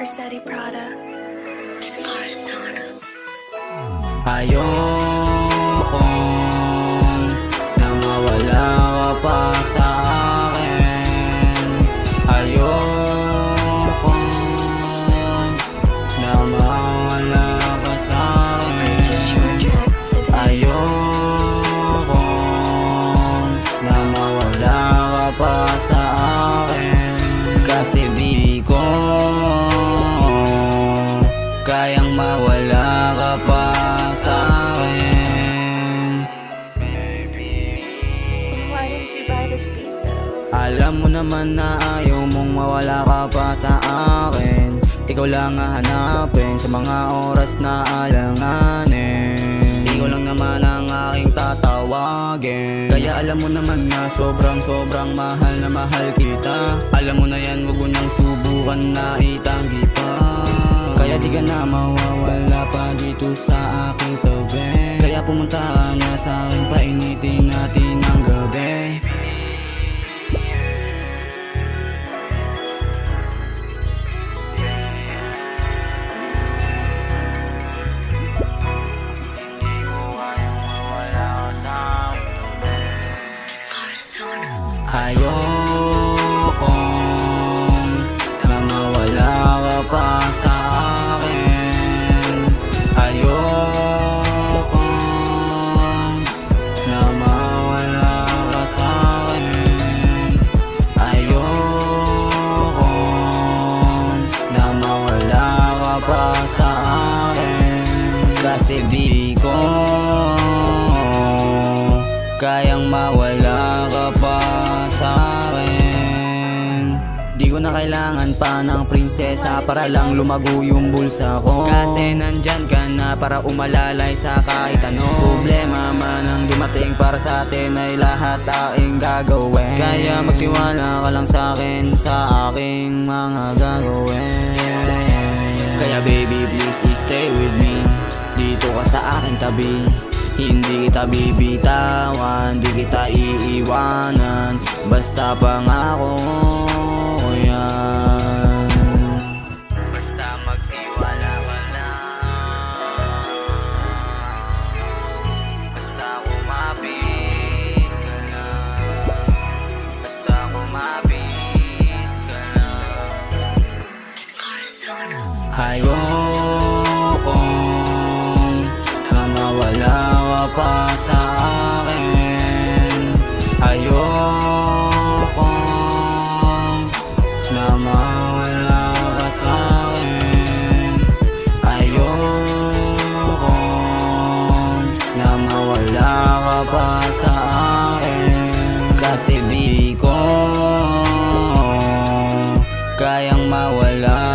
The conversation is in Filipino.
Marsetti Prada. Ayokong na mawala ka pa sa akin. Ayokong na mawala ka sa akin. Ayokong na mawala ka pa sa akin. Kasi di ko kayang mawala ka pa sa akin. Why didn't you buy this beat though? Alam mo naman na ayaw mong mawala ka pa sa akin. Ikaw lang hahanapin sa mga oras na alanganin. Ikaw lang naman ang aking tatawagin. Kaya alam mo naman na sobrang mahal na mahal kita. Alam mo na yan, wag mo nang subukan na itanggi pa. Kaya di ka na mawawala pa dito sa aking tabi. Kaya pumunta ka na sa akin, painitin natin ang gabi. Ayokong na mawala ka pa sa akin. Ayokong na mawala ka sa akin. Ayokong na mawala ka pa sa akin. Kasi di ko kayang mawala ka pa sa akin. Di ko na kailangan pa ng prinsesa para lang lumago yung bulsa ko. Kasi nandyan ka na para umalalay sa kahit ano. Problema man ang dumating para sa atin ay lahat aking gagawin. Kaya magtiwala ka lang sa akin, sa aking mga gagawin. Kaya baby please stay with me. Dito ka sa aking tabi. Hindi kita bibitawan, di kita iiwanan. Basta pangako ko yan. Basta magtiwala ka lang. Basta kumapit ka lang. Basta kumapit ka lang. Ayokong na mawala ka pa sa akin. Ayokong na mawala ka sa akin. Ayokong na mawala ka pa sa akin. Kasi di ko kayang mawala